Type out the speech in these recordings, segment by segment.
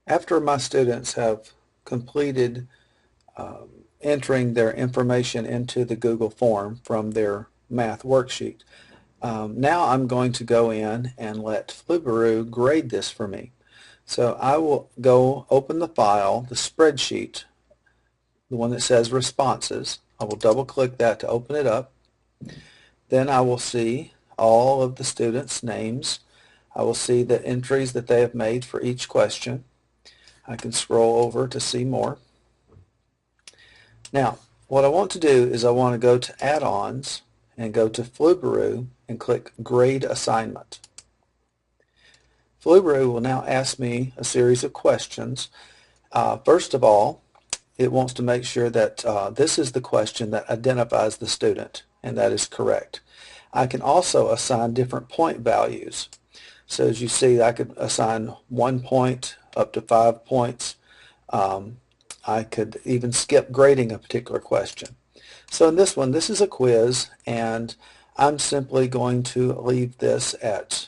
After my students have completed entering their information into the Google form from their math worksheet, now I'm going to go in and let Flubaroo grade this for me. So I will go open the file, the spreadsheet, the one that says responses. I will double click that to open it up. Then I will see all of the students' names. I will see the entries that they have made for each question. I can scroll over to see more. Now, what I want to do is I want to go to Add-ons and go to Flubaroo and click Grade Assignment. Flubaroo will now ask me a series of questions. First of all, it wants to make sure that this is the question that identifies the student, and that is correct. I can also assign different point values. So as you see, I could assign 1 point up to 5 points. I could even skip grading a particular question. So in this one, this is a quiz, and I'm simply going to leave this at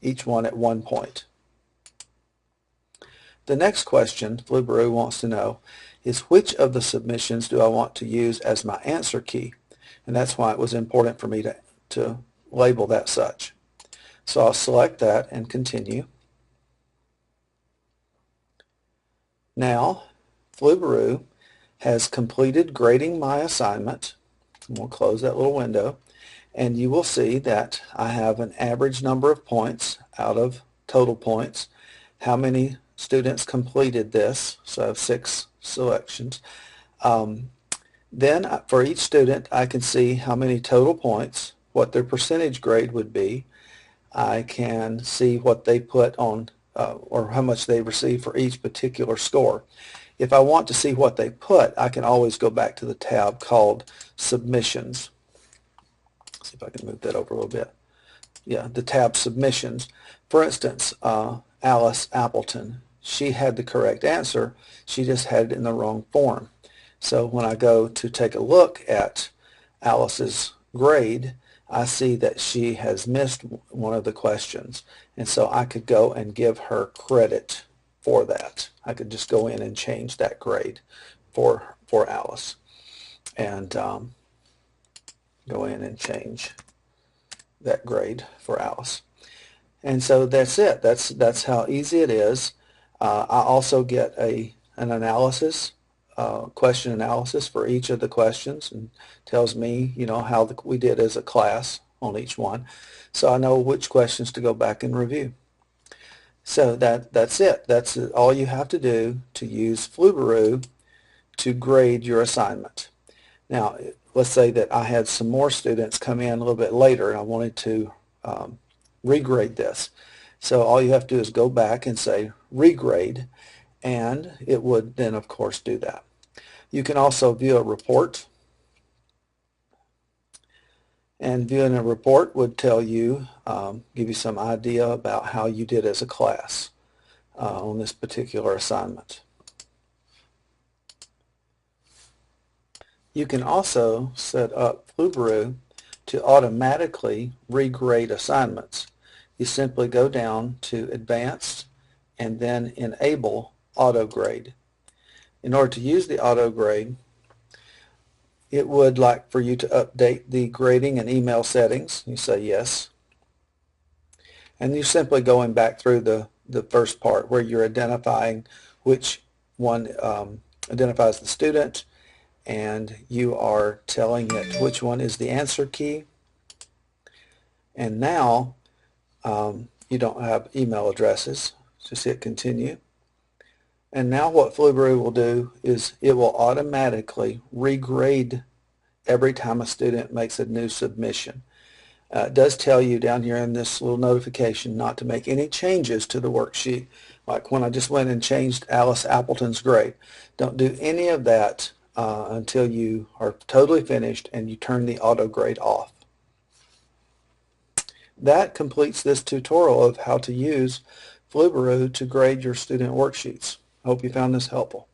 each one at 1 point. The next question Flubaroo wants to know is which of the submissions do I want to use as my answer key? And that's why it was important for me to label that such. So I'll select that and continue. Now, Flubaroo has completed grading my assignment. We'll close that little window, and you will see that I have an average number of points out of total points, how many students completed this, so I have 6 selections. Then for each student I can see how many total points, what their percentage grade would be. I can see what they put on or how much they receive for each particular score. If I want to see what they put, I can always go back to the tab called Submissions. Let's see if I can move that over a little bit. Yeah, the tab Submissions. For instance, Alice Appleton, she had the correct answer, she just had it in the wrong form. So when I go to take a look at Alice's grade, I see that she has missed one of the questions, and so I could go and give her credit for that. I could just go in and change that grade for Alice, and go in and change that grade for Alice. And so that's it. That's how easy it is. I also get an analysis, question analysis for each of the questions, and tells me, how we did as a class on each one. So I know which questions to go back and review. So that's it. That's all you have to do to use Flubaroo to grade your assignment. Now, let's say that I had some more students come in a little bit later and I wanted to regrade this. So all you have to do is go back and say regrade, and it would then of course do that. You can also view a report, and viewing a report would tell you, give you some idea about how you did as a class on this particular assignment. You can also set up Flubaroo to automatically regrade assignments. You simply go down to Advanced and then enable Autograde. In order to use the Autograde, it would like for you to update the grading and email settings. You say yes. And you're simply going back through the first part where you're identifying which one identifies the student, and you are telling it which one is the answer key. And now you don't have email addresses. Just hit continue. And now what Flubaroo will do is it will automatically regrade every time a student makes a new submission. It does tell you down here in this little notification not to make any changes to the worksheet, like when I just went and changed Alice Appleton's grade. Don't do any of that until you are totally finished and you turn the auto grade off. That completes this tutorial of how to use Flubaroo to grade your student worksheets. I hope you found this helpful.